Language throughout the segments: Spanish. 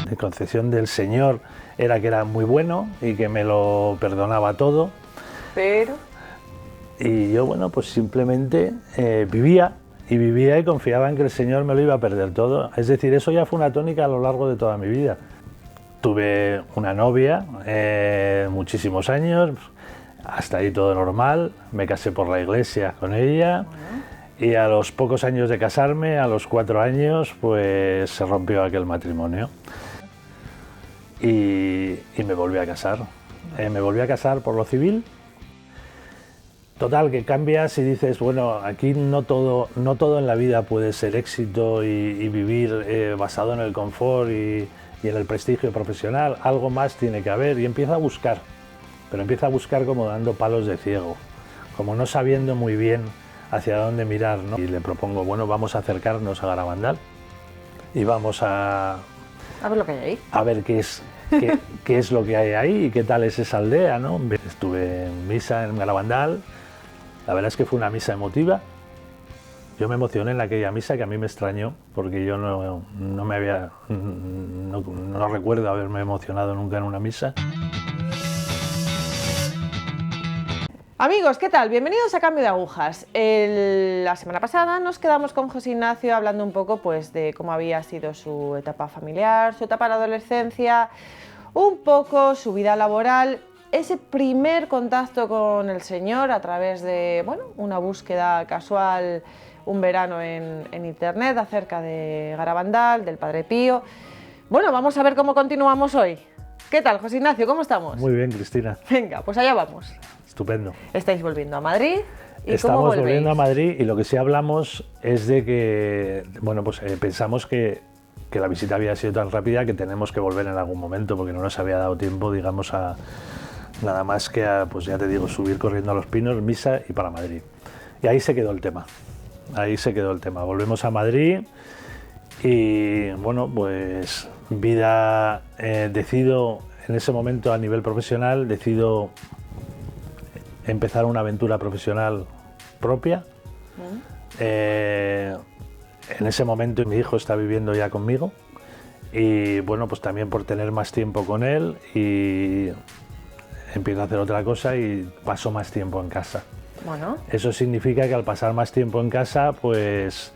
La concepción del Señor era que era muy bueno y que me lo perdonaba todo. Pero... Y yo, bueno, pues simplemente vivía y confiaba en que el Señor me lo iba a perder todo. Es decir, eso ya fue una tónica a lo largo de toda mi vida. Tuve una novia muchísimos años, hasta ahí todo normal, me casé por la iglesia con ella y a los pocos años de casarme, a los 4 años, pues se rompió aquel matrimonio y me volví a casar. Me volví a casar por lo civil. Total, que cambias y dices, bueno, aquí no todo en la vida puede ser éxito y vivir basado en el confort y en el prestigio profesional, algo más tiene que haber, y empieza a buscar, pero empieza a buscar como dando palos de ciego, como no sabiendo muy bien hacia dónde mirar, ¿no? Y le propongo, bueno, vamos a acercarnos a Garabandal y vamos a ver lo que hay ahí. A ver qué es lo que hay ahí y qué tal es esa aldea, ¿no? Estuve en misa en Garabandal, la verdad es que fue una misa emotiva. Yo me emocioné en aquella misa, que a mí me extrañó, porque yo no recuerdo haberme emocionado nunca en una misa. Amigos, ¿qué tal? Bienvenidos a Cambio de Agujas. La semana pasada nos quedamos con José Ignacio hablando un poco pues, de cómo había sido su etapa familiar, su etapa en la adolescencia, un poco su vida laboral, ese primer contacto con el Señor a través de bueno, una búsqueda casual un verano en internet acerca de Garabandal, del Padre Pío. Bueno, vamos a ver cómo continuamos hoy. ¿Qué tal, José Ignacio? ¿Cómo estamos? Muy bien, Cristina. Venga, pues allá vamos. Estupendo. ¿Estáis volviendo a Madrid? ¿Y Estamos cómo volvéis? volviendo a Madrid y lo que sí hablamos es de que, bueno, pues pensamos que la visita había sido tan rápida que tenemos que volver en algún momento porque no nos había dado tiempo, digamos, a nada más que a, pues ya te digo, subir corriendo a Los Pinos, misa y para Madrid. Y ahí se quedó el tema. Ahí se quedó el tema. Volvemos a Madrid y, bueno, pues vida, decido en ese momento a nivel profesional, decido empezar una aventura profesional propia. En ese momento mi hijo está viviendo ya conmigo y, bueno, pues también por tener más tiempo con él y empiezo a hacer otra cosa y paso más tiempo en casa. Bueno. Eso significa que al pasar más tiempo en casa, pues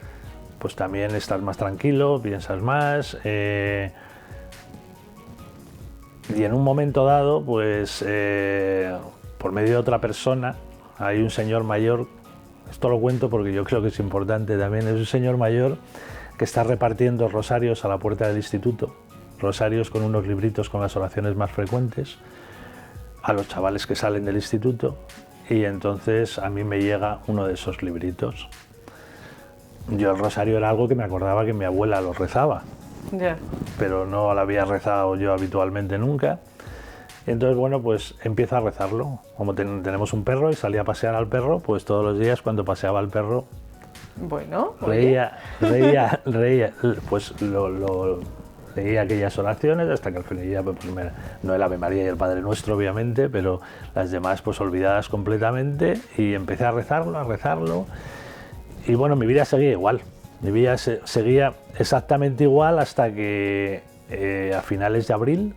también estás más tranquilo, piensas más. Y en un momento dado, pues por medio de otra persona, hay un señor mayor, esto lo cuento porque yo creo que es importante también, es un señor mayor que está repartiendo rosarios a la puerta del instituto, rosarios con unos libritos con las oraciones más frecuentes, a los chavales que salen del instituto. Y entonces a mí me llega uno de esos libritos. Yo el rosario era algo que me acordaba que mi abuela lo rezaba, pero no lo había rezado yo habitualmente nunca. Y entonces, bueno, pues empiezo a rezarlo. Como tenemos un perro y salía a pasear al perro, pues todos los días cuando paseaba al perro, bueno, reía, pues leía aquellas oraciones hasta que al final ya, pues, no el Ave María y el Padre Nuestro, obviamente, pero las demás pues olvidadas completamente, y empecé a rezarlo, y bueno, mi vida seguía igual, mi vida seguía exactamente igual hasta que a finales de abril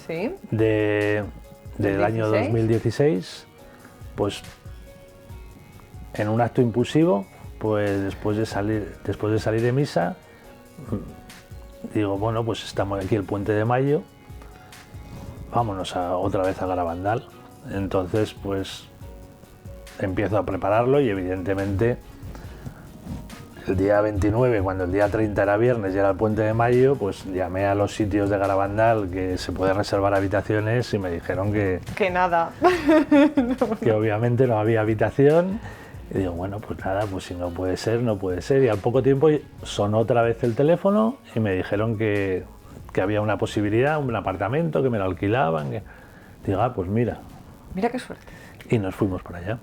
¿sí? del año 2016, pues en un acto impulsivo, pues después de salir de misa, digo, bueno, pues estamos aquí el Puente de Mayo, vámonos otra vez a Garabandal. Entonces, pues empiezo a prepararlo y evidentemente el día 29, cuando el día 30 era viernes y era el Puente de Mayo, pues llamé a los sitios de Garabandal que se puede reservar habitaciones y me dijeron que nada. Que obviamente no había habitación. Y digo, bueno, pues nada, pues si no puede ser, no puede ser. Y al poco tiempo sonó otra vez el teléfono y me dijeron que había una posibilidad, un apartamento, que me lo alquilaban. Digo, pues mira. Mira qué suerte. Y nos fuimos para allá.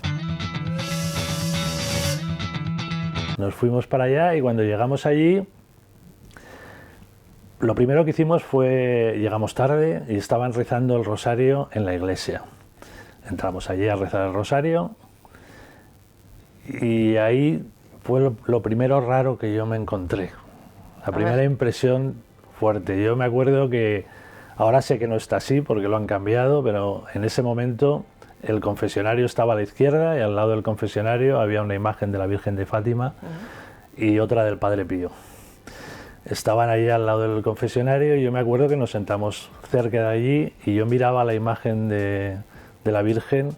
Nos fuimos para allá y cuando llegamos allí, lo primero que hicimos fue, llegamos tarde y estaban rezando el rosario en la iglesia. Entramos allí a rezar el rosario. Y ahí fue lo primero raro que yo me encontré. La primera impresión fuerte. Yo me acuerdo que, ahora sé que no está así porque lo han cambiado, pero en ese momento el confesionario estaba a la izquierda y al lado del confesionario había una imagen de la Virgen de Fátima y otra del Padre Pío. Estaban ahí al lado del confesionario y yo me acuerdo que nos sentamos cerca de allí y yo miraba la imagen de la Virgen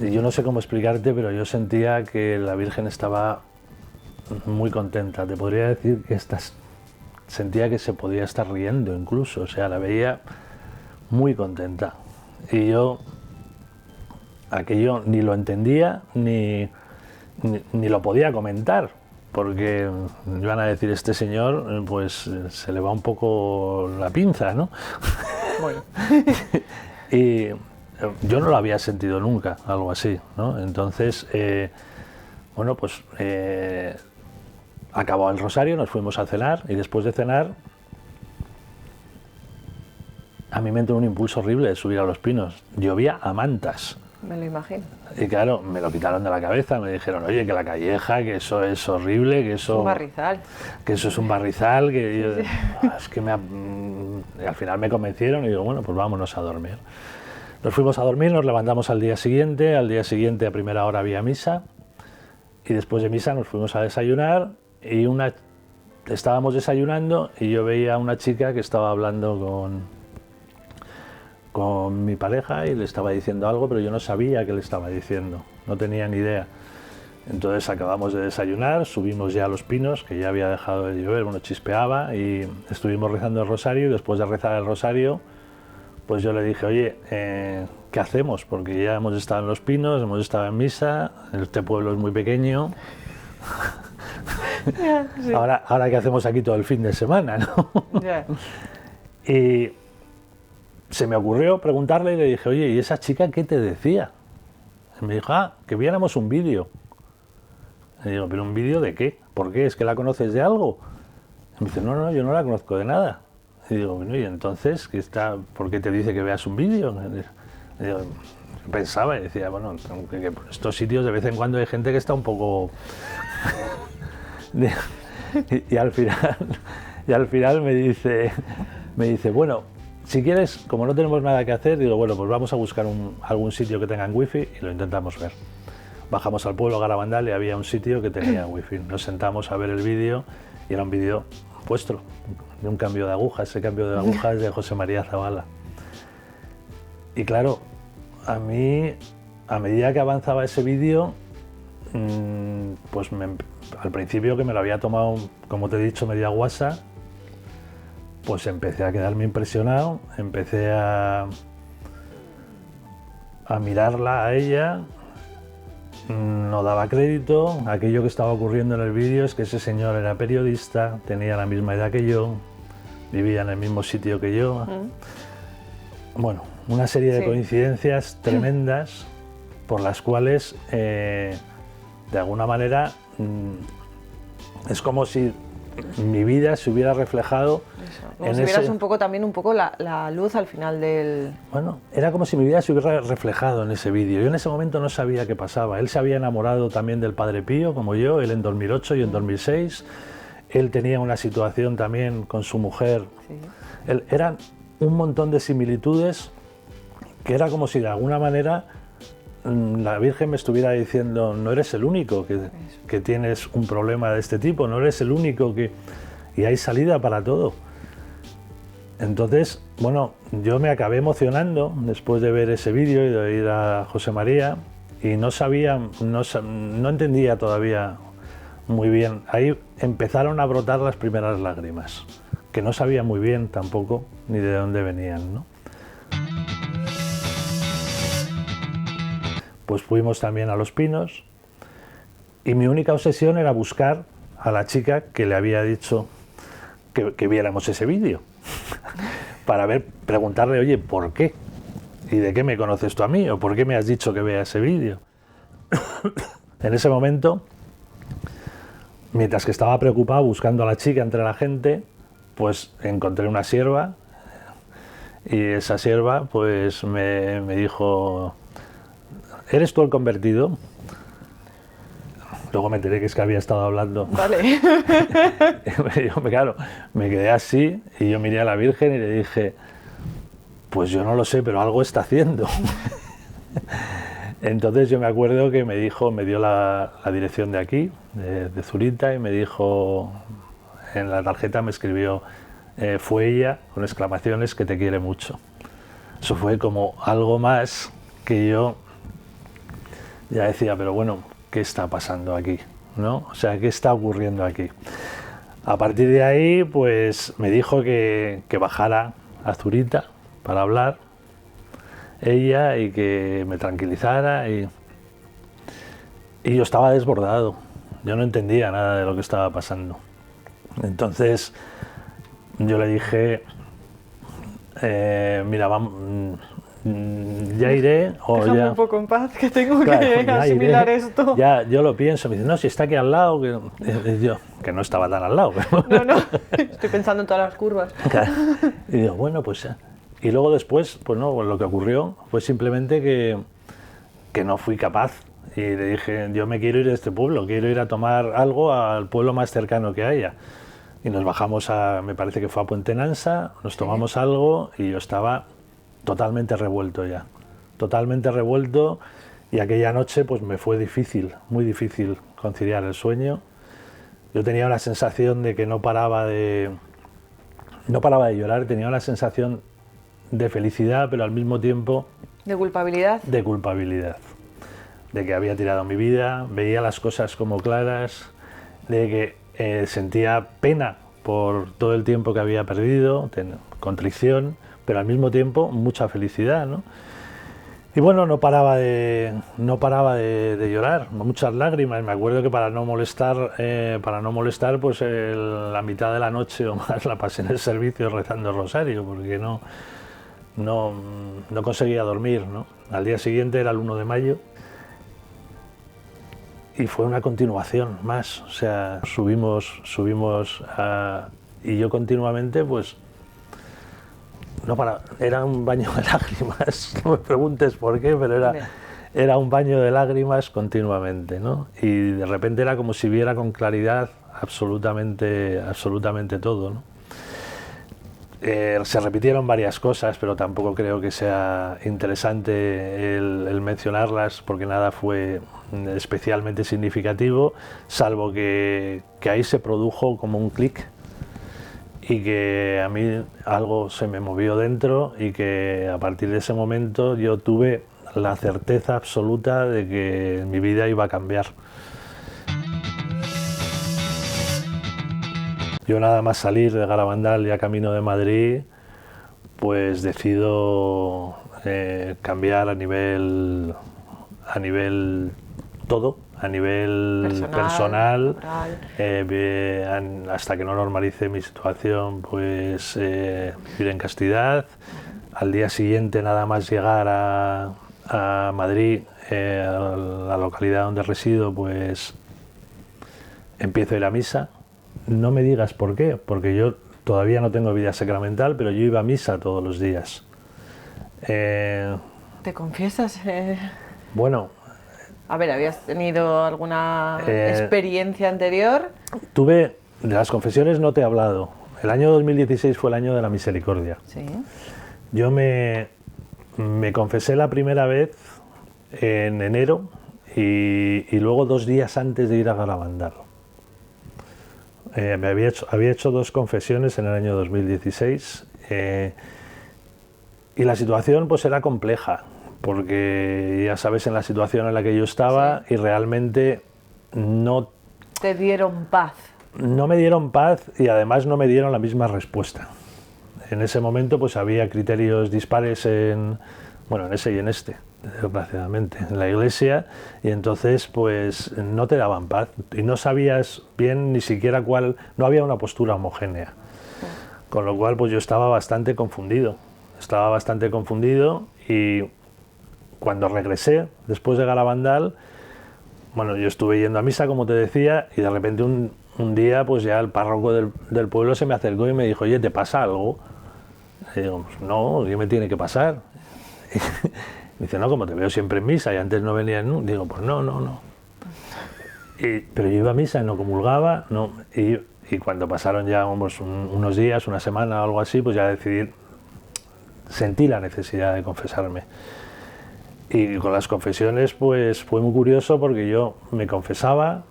y yo no sé cómo explicarte, pero yo sentía que la Virgen estaba muy contenta. Te podría decir que sentía que se podía estar riendo incluso, o sea, la veía muy contenta. Y yo aquello ni lo entendía ni lo podía comentar, porque iban a decir, este señor pues se le va un poco la pinza, ¿no? Bueno. Y yo no lo había sentido nunca, algo así, ¿no? Entonces, bueno, pues acabó el rosario, nos fuimos a cenar y después de cenar a mí me entró un impulso horrible de subir a Los Pinos. Llovía a mantas. Me lo imagino. Y claro, me lo quitaron de la cabeza, me dijeron, oye, que la calleja, que eso es horrible, que eso... Un barrizal. Que eso es un barrizal, que yo, es que al final me convencieron y digo, bueno, pues vámonos a dormir. Nos fuimos a dormir, nos levantamos al día siguiente a primera hora había misa y después de misa nos fuimos a desayunar y estábamos desayunando y yo veía a una chica que estaba hablando con mi pareja y le estaba diciendo algo, pero yo no sabía qué le estaba diciendo, no tenía ni idea. Entonces acabamos de desayunar, subimos ya a Los Pinos, que ya había dejado de llover, bueno, chispeaba, y estuvimos rezando el rosario, y después de rezar el rosario, pues yo le dije, oye, ¿qué hacemos? Porque ya hemos estado en Los Pinos, hemos estado en misa, este pueblo es muy pequeño, sí. ahora ¿qué hacemos aquí todo el fin de semana, ¿no? Yeah. Y se me ocurrió preguntarle y le dije, oye, ¿y esa chica qué te decía? Y me dijo, que viéramos un vídeo. Y digo, ¿pero un vídeo de qué? ¿Por qué? ¿Es que la conoces de algo? Y me dice, no, yo no la conozco de nada. Y digo, bueno, ¿y entonces por qué te dice que veas un vídeo? Y digo, pensaba y decía, bueno, que por estos sitios de vez en cuando hay gente que está un poco... y al final me dice, bueno, si quieres, como no tenemos nada que hacer, digo, bueno, pues vamos a buscar algún sitio que tenga wifi y lo intentamos ver. Bajamos al pueblo Garabandal y había un sitio que tenía wifi. Nos sentamos a ver el vídeo y era un vídeo vuestro, de un cambio de agujas. Ese cambio de agujas es de José María Zabala. Y claro, a mí, a medida que avanzaba ese vídeo, pues al principio, que me lo había tomado, como te he dicho, media guasa, pues empecé a quedarme impresionado, empecé a mirarla a ella. No daba crédito. Aquello que estaba ocurriendo en el vídeo es que ese señor era periodista, tenía la misma edad que yo, vivía en el mismo sitio que yo. Bueno, una serie de coincidencias tremendas por las cuales, de alguna manera, es como si mi vida se hubiera reflejado. Como si vieras un poco la luz al final del... Bueno, era como si mi vida se hubiera reflejado en ese vídeo. Yo en ese momento no sabía qué pasaba. Él se había enamorado también del Padre Pío, como yo, él en 2008 y en 2006. Él tenía una situación también con su mujer. Sí. Eran un montón de similitudes que era como si de alguna manera la Virgen me estuviera diciendo, no eres el único que tienes un problema de este tipo, no eres el único que... Y hay salida para todo. Entonces, bueno, yo me acabé emocionando después de ver ese vídeo y de oír a José María y no entendía todavía muy bien. Ahí empezaron a brotar las primeras lágrimas, que no sabía muy bien tampoco ni de dónde venían, ¿no? Pues fuimos también a Los Pinos y mi única obsesión era buscar a la chica que le había dicho que viéramos ese vídeo para preguntarle, oye, ¿por qué? ¿Y de qué me conoces tú a mí? ¿O por qué me has dicho que vea ese vídeo? En ese momento, mientras que estaba preocupado buscando a la chica entre la gente, pues encontré una sierva y esa sierva pues me dijo, ¿eres tú el convertido? Luego me enteré que es que había estado hablando. Vale. Claro, me quedé así y yo miré a la Virgen y le dije, pues yo no lo sé, pero algo está haciendo. Entonces yo me acuerdo que me dio la dirección de aquí, de Zurita, y me dijo, en la tarjeta me escribió, fue ella, con exclamaciones, que te quiere mucho. Eso fue como algo más que yo ya decía, pero bueno, ¿qué está pasando aquí? ¿No? O sea, ¿qué está ocurriendo aquí? A partir de ahí, pues me dijo que bajara a Zurita para hablar ella y que me tranquilizara y yo estaba desbordado, yo no entendía nada de lo que estaba pasando. Entonces yo le dije, mira, ya iré o déjame ya... un poco en paz, que tengo Claro, que ya asimilar iré, esto. Ya, yo lo pienso, me dice, no, si está aquí al lado, que no estaba tan al lado. Pero... No, estoy pensando en todas las curvas. Claro. Y digo, bueno, pues... Y luego después, pues no, lo que ocurrió fue simplemente que no fui capaz. Y le dije, yo me quiero ir de este pueblo, quiero ir a tomar algo al pueblo más cercano que haya. Y nos bajamos me parece que fue a Puente Nansa, nos tomamos algo y yo estaba totalmente revuelto ya. Totalmente revuelto, y aquella noche pues me fue difícil, muy difícil conciliar el sueño. Yo tenía una sensación de que no paraba de llorar, tenía una sensación de felicidad, pero al mismo tiempo... ¿De culpabilidad? De culpabilidad. De que había tirado mi vida, veía las cosas como claras, de que sentía pena por todo el tiempo que había perdido, contrición, pero al mismo tiempo mucha felicidad, ¿no? Y bueno, no paraba de llorar, muchas lágrimas. Me acuerdo que para no molestar, pues la mitad de la noche o más la pasé en el servicio rezando el rosario, porque no conseguía dormir, ¿no? Al día siguiente era el 1 de mayo y fue una continuación más. O sea, subimos y yo continuamente, pues, era un baño de lágrimas, no me preguntes por qué, pero era un baño de lágrimas continuamente, ¿no? Y de repente era como si viera con claridad absolutamente todo, ¿no? Se repitieron varias cosas, pero tampoco creo que sea interesante el mencionarlas, porque nada fue especialmente significativo, salvo que ahí se produjo como un clic y que a mí algo se me movió dentro y que a partir de ese momento yo tuve la certeza absoluta de que mi vida iba a cambiar. Yo nada más salir de Garabandal ya camino de Madrid, pues decido cambiar a nivel todo, a nivel personal, hasta que no normalice mi situación, pues vivir en castidad. Al día siguiente, nada más llegar a Madrid, a la localidad donde resido, pues empiezo a ir a misa. No me digas por qué, porque yo todavía no tengo vida sacramental, pero yo iba a misa todos los días. ¿Te confiesas? Bueno... A ver, ¿habías tenido alguna experiencia anterior? Tuve, de las confesiones no te he hablado. El año 2016 fue el año de la misericordia. Sí. Yo me confesé la primera vez en enero y luego 2 días antes de ir a Garabandal. Había hecho 2 confesiones en el año 2016 y la situación pues era compleja, porque ya sabes en la situación en la que yo estaba, sí. Y realmente no... Te dieron paz. No me dieron paz y además no me dieron la misma respuesta. En ese momento pues había criterios dispares en ese y en este, desgraciadamente, en la iglesia, y entonces pues no te daban paz y no sabías bien ni siquiera cuál, no había una postura homogénea. Con lo cual pues yo estaba bastante confundido y cuando regresé después de Garabandal, bueno, yo estuve yendo a misa como te decía y de repente un día pues ya el párroco del pueblo se me acercó y me dijo, oye, ¿te pasa algo? Y digo, pues no, ¿qué me tiene que pasar? Y me dice, no, como te veo siempre en misa y antes no venía nunca. Digo, pues no. Pero yo iba a misa, no comulgaba, no, y cuando pasaron ya unos días, una semana o algo así, pues ya sentí la necesidad de confesarme. Y con las confesiones pues fue muy curioso porque yo me confesaba,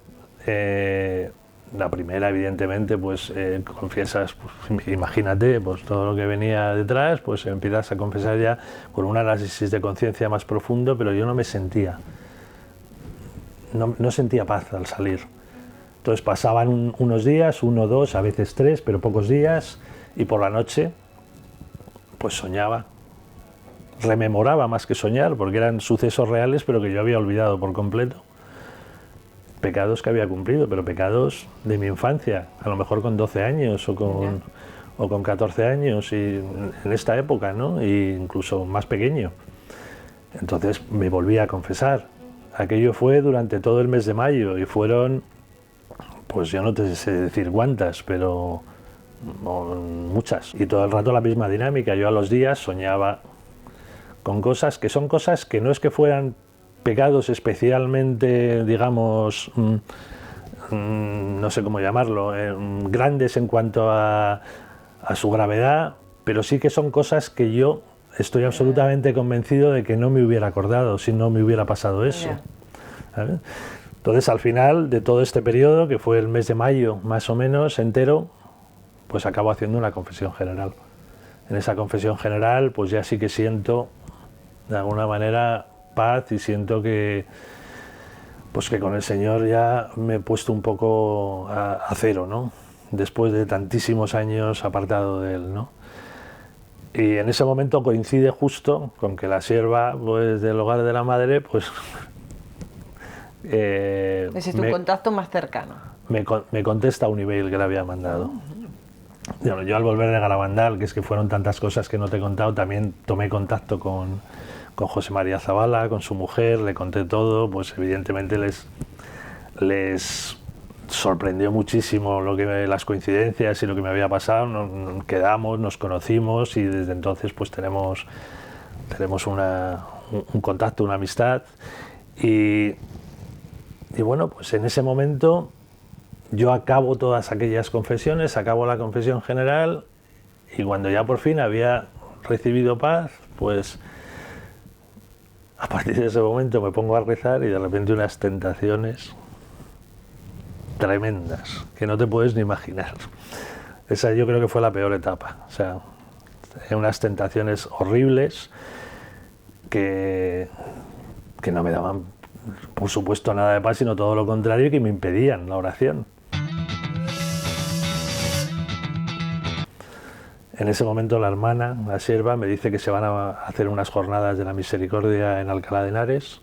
la primera evidentemente pues confiesas, pues, imagínate, pues todo lo que venía detrás, pues empiezas a confesar ya con un análisis de conciencia más profundo, pero yo no me sentía, no sentía paz al salir. Entonces pasaban unos días, 1, 2, a veces 3, pero pocos días, y por la noche pues soñaba, rememoraba más que soñar, porque eran sucesos reales, pero que yo había olvidado por completo. Pecados que había cumplido, pero pecados de mi infancia, a lo mejor con 12 años o con 14 años, y en esta época, ¿no? E incluso más pequeño. Entonces me volví a confesar. Aquello fue durante todo el mes de mayo y fueron, pues yo no te sé decir cuántas, pero muchas. Y todo el rato la misma dinámica. Yo a los días soñaba con cosas que son cosas que no es que fueran pecados especialmente, digamos, no sé cómo llamarlo, grandes en cuanto a su gravedad, pero sí que son cosas que yo estoy absolutamente convencido de que no me hubiera acordado si no me hubiera pasado eso. ¿Sabes? Entonces, al final de todo este periodo, que fue el mes de mayo más o menos entero, pues acabo haciendo una confesión general. En esa confesión general, pues ya sí que siento, de alguna manera, paz, y siento que, pues que con el Señor ya me he puesto un poco a cero, ¿no? Después de tantísimos años apartado de Él, ¿no? Y en ese momento coincide justo con que la sierva, pues, del hogar de la madre, pues... ese es tu contacto más cercano. Me contesta un email que le había mandado. Bueno, yo al volver de Garabandal, que es que fueron tantas cosas que no te he contado, también tomé contacto con José María Zabala, con su mujer, le conté todo, pues evidentemente les sorprendió muchísimo las coincidencias y lo que me había pasado. Nos quedamos, nos conocimos, y desde entonces pues tenemos un contacto, una amistad, y bueno, pues en ese momento yo acabo todas aquellas confesiones, acabo la confesión general, y cuando ya por fin había recibido paz, pues a partir de ese momento me pongo a rezar, y de repente unas tentaciones tremendas que no te puedes ni imaginar. Esa yo creo que fue la peor etapa. O sea, unas tentaciones horribles que no me daban, por supuesto, nada de paz, sino todo lo contrario, que me impedían la oración. En ese momento la hermana, la sierva, me dice que se van a hacer unas jornadas de la misericordia en Alcalá de Henares.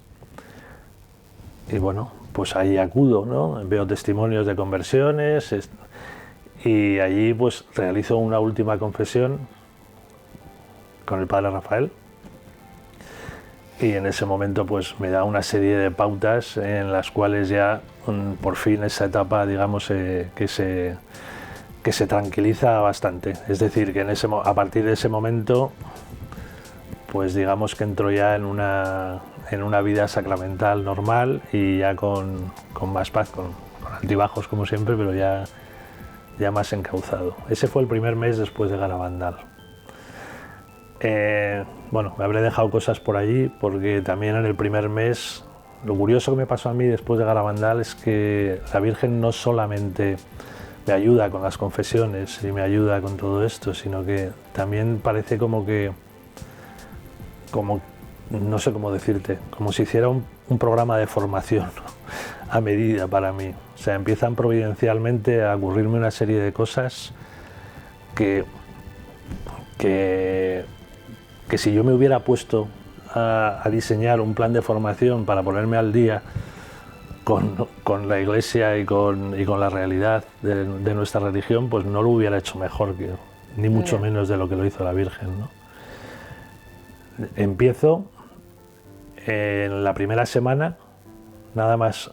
Y bueno, pues ahí acudo, ¿no? Veo testimonios de conversiones, y allí pues realizo una última confesión con el padre Rafael. Y en ese momento pues me da una serie de pautas en las cuales ya por fin esa etapa, digamos, que se tranquiliza bastante. Es decir, que a partir de ese momento, pues digamos que entro ya en una vida sacramental normal, y ya con más paz, con altibajos como siempre, pero ya más encauzado. Ese fue el primer mes después de Garabandal. Bueno, me habré dejado cosas por allí, porque también en el primer mes, lo curioso que me pasó a mí después de Garabandal es que la Virgen no solamente me ayuda con las confesiones y me ayuda con todo esto, sino que también parece como no sé cómo decirte, como si hiciera un programa de formación a medida para mí. O sea, empiezan providencialmente a ocurrirme una serie de cosas que si yo me hubiera puesto a diseñar un plan de formación para ponerme al día con la Iglesia y con la realidad de nuestra religión, pues no lo hubiera hecho mejor, ni mucho menos de lo que lo hizo la Virgen, ¿no? Empiezo en la primera semana, nada más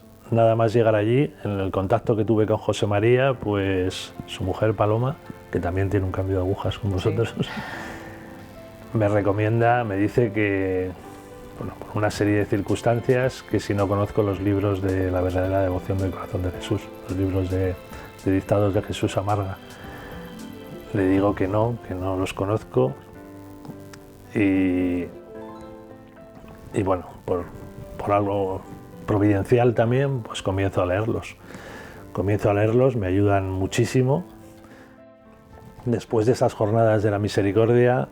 llegar allí, en el contacto que tuve con José María, pues su mujer Paloma, que también tiene un cambio de agujas con vosotros, sí, me recomienda, me dice que bueno, por una serie de circunstancias que si no conozco los libros de la verdadera devoción del corazón de Jesús, los libros de dictados de Jesús Amarga. Le digo que no los conozco y bueno, por algo providencial también, pues comienzo a leerlos. Me ayudan muchísimo. Después de esas jornadas de la misericordia,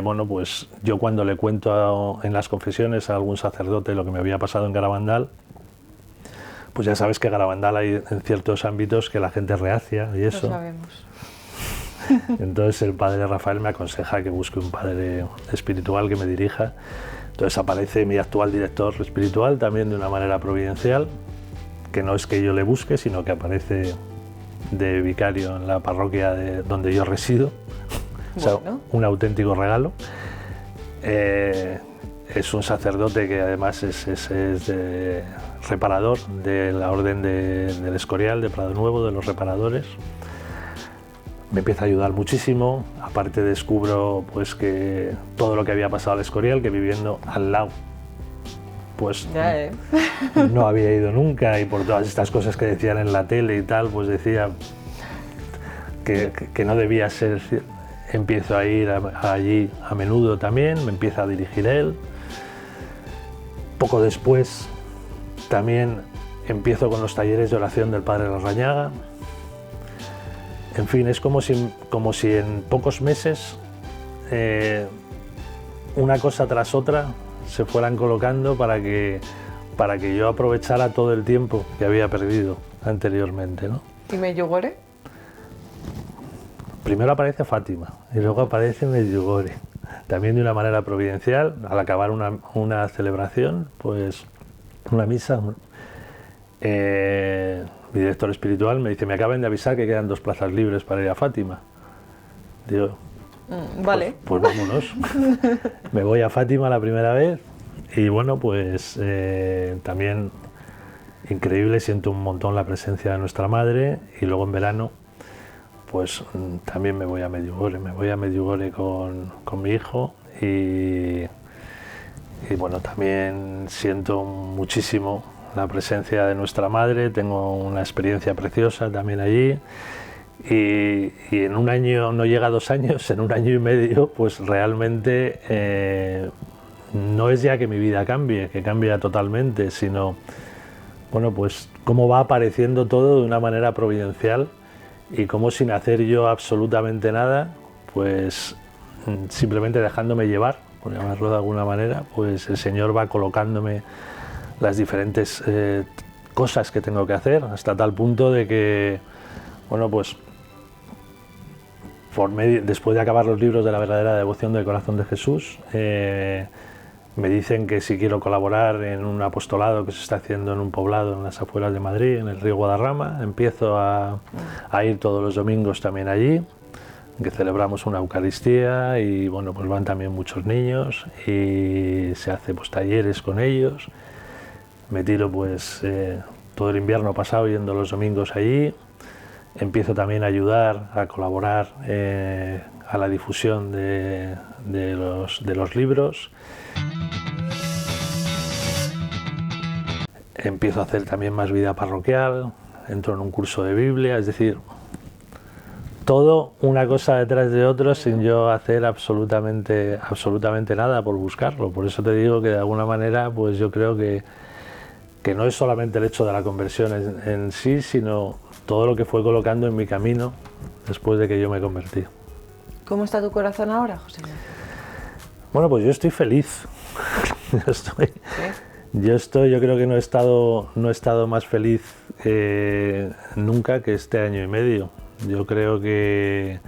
bueno, pues yo cuando le cuento en las confesiones a algún sacerdote lo que me había pasado en Garabandal, pues ya sabes que en Garabandal hay en ciertos ámbitos que la gente reacia y eso. Lo sabemos. Entonces el padre Rafael me aconseja que busque un padre espiritual que me dirija. Entonces aparece mi actual director espiritual también de una manera providencial, que no es que yo le busque, sino que aparece de vicario en la parroquia donde yo resido. O sea, bueno, un auténtico regalo. Es un sacerdote que además es reparador de la Orden del Escorial, de Prado Nuevo, de los reparadores. Me empieza a ayudar muchísimo. Aparte descubro pues que todo lo que había pasado al Escorial, que viviendo al lado, pues ya, no había ido nunca, y por todas estas cosas que decían en la tele y tal, pues decía que no debía ser. Empiezo a ir allí a menudo también, me empieza a dirigir él. Poco después también empiezo con los talleres de oración del Padre Larrañaga. En fin, es como si en pocos meses una cosa tras otra se fueran colocando para que yo aprovechara todo el tiempo que había perdido anteriormente, ¿no? ¿Y Medjugorje? Primero aparece Fátima y luego aparece Medjugorje, también de una manera providencial. Al acabar una celebración, pues una misa, mi director espiritual me dice: me acaban de avisar que quedan 2 plazas libres para ir a Fátima. Digo, vale. Pues vámonos. Me voy a Fátima la primera vez y bueno, pues también increíble, siento un montón la presencia de nuestra madre. Y luego en verano pues también me voy a Medjugorje con mi hijo y bueno, también siento muchísimo la presencia de nuestra madre. Tengo una experiencia preciosa también allí y en un año, no llega a 2 años, en un año y medio, pues realmente no es ya que mi vida cambie, que cambia totalmente, sino bueno, pues cómo va apareciendo todo de una manera providencial. Y como sin hacer yo absolutamente nada, pues simplemente dejándome llevar, por llamarlo de alguna manera, pues el Señor va colocándome las diferentes cosas que tengo que hacer, hasta tal punto de que, bueno, pues después de acabar los libros de la verdadera devoción del corazón de Jesús, me dicen que si quiero colaborar en un apostolado que se está haciendo en un poblado en las afueras de Madrid, en el río Guadarrama. Empiezo a ir todos los domingos también allí, que celebramos una Eucaristía y bueno, pues van también muchos niños y se hace pues talleres con ellos. Me tiro pues todo el invierno pasado yendo los domingos allí. Empiezo también a ayudar, a colaborar a la difusión de los libros. Empiezo a hacer también más vida parroquial, entro en un curso de Biblia, es decir, todo una cosa detrás de otra sin yo hacer absolutamente nada por buscarlo. Por eso te digo que de alguna manera pues yo creo que no es solamente el hecho de la conversión en sí, sino todo lo que fue colocando en mi camino después de que yo me convertí. ¿Cómo está tu corazón ahora, José Ignacio? Bueno, pues yo estoy feliz. Yo creo que no he estado más feliz nunca que este año y medio. Yo creo que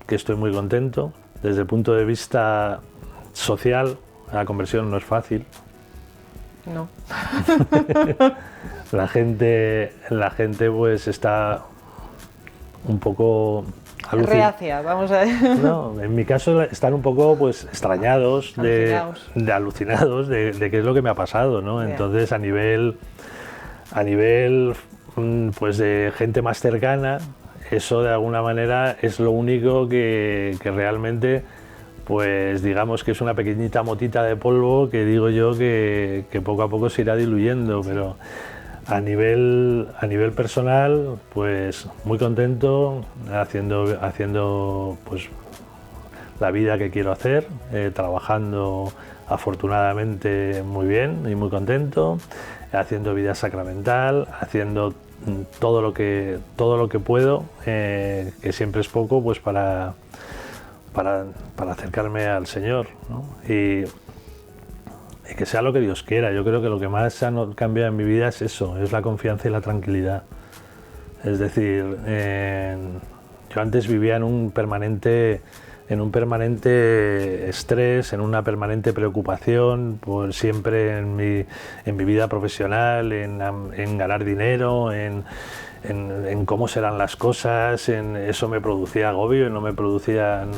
estoy muy contento. Desde el punto de vista social, la conversión no es fácil. No. La gente pues está un poco reacia, vamos a ver. No, en mi caso están un poco pues extrañados, alucinados de qué es lo que me ha pasado, ¿no? Yeah. Entonces a nivel pues de gente más cercana, eso de alguna manera es lo único que realmente pues digamos que es una pequeñita motita de polvo que digo yo que poco a poco se irá diluyendo, pero a nivel personal, pues muy contento haciendo pues la vida que quiero hacer, trabajando afortunadamente muy bien y muy contento, haciendo vida sacramental, haciendo todo lo que puedo, que siempre es poco, pues para acercarme al Señor, ¿no? Y que sea lo que Dios quiera. Yo creo que lo que más ha cambiado en mi vida es eso, es la confianza y la tranquilidad. Es decir, yo antes vivía en un permanente estrés, en una permanente preocupación, por siempre en mi vida profesional, en ganar dinero, en cómo serán las cosas, eso me producía agobio y no me producían...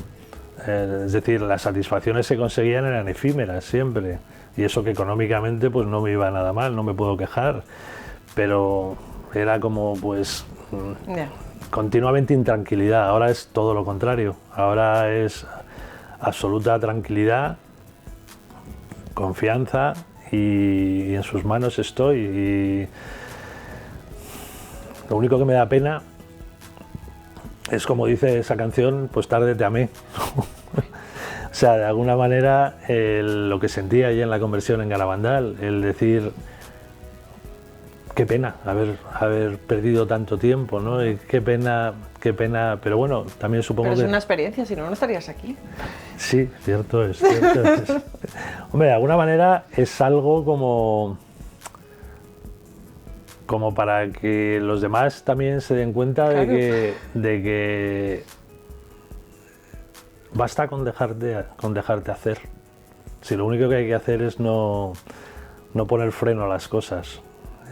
es decir, las satisfacciones que conseguían eran efímeras siempre, y eso que económicamente pues no me iba nada mal, no me puedo quejar, pero era como pues continuamente intranquilidad. Ahora es todo lo contrario, ahora es absoluta tranquilidad, confianza y en sus manos estoy. Y lo único que me da pena es, como dice esa canción, pues tarde te amé. O sea, de alguna manera lo que sentía allí en la conversión en Garabandal, el decir qué pena haber perdido tanto tiempo, ¿no? Y qué pena, pero bueno, también supongo que... Pero es una experiencia, si no, no estarías aquí. Sí, cierto es. Hombre, de alguna manera es algo como para que los demás también se den cuenta, claro, de que basta con dejarte hacer. Si lo único que hay que hacer es no poner freno a las cosas.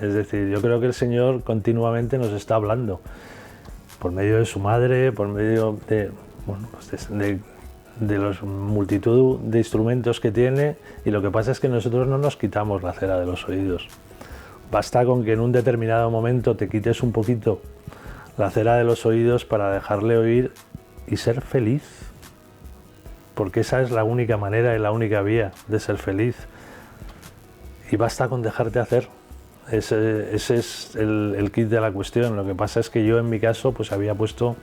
Es decir, yo creo que el Señor continuamente nos está hablando, por medio de su madre, por medio de, bueno, pues de la multitud de instrumentos que tiene, y lo que pasa es que nosotros no nos quitamos la cera de los oídos. Basta con que en un determinado momento te quites un poquito la cera de los oídos para dejarle oír y ser feliz, porque esa es la única manera y la única vía de ser feliz. Y basta con dejarte hacer. Ese es el kit de la cuestión. Lo que pasa es que yo, en mi caso, pues había puesto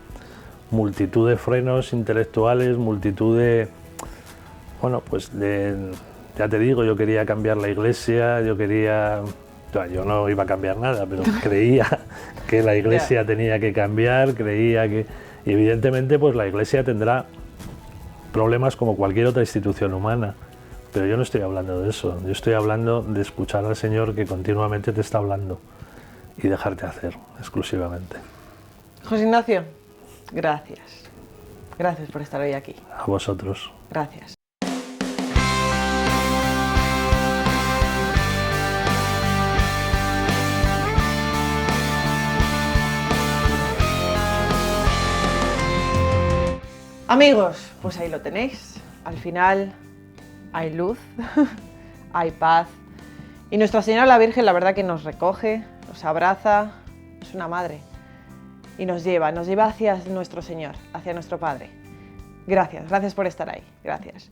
multitud de frenos intelectuales, multitud de... Bueno, pues ya te digo, yo quería cambiar la iglesia, yo no iba a cambiar nada, pero creía que la iglesia tenía que cambiar, creía que... Y evidentemente, pues la iglesia tendrá problemas como cualquier otra institución humana. Pero yo no estoy hablando de eso, yo estoy hablando de escuchar al Señor, que continuamente te está hablando, y dejarte hacer exclusivamente. José Ignacio, gracias. Gracias por estar hoy aquí. A vosotros. Gracias. Amigos, pues ahí lo tenéis. Al final hay luz, hay paz, y Nuestra Señora la Virgen, la verdad, que nos recoge, nos abraza, es una madre, y nos lleva hacia nuestro Señor, hacia nuestro Padre. Gracias por estar ahí, gracias.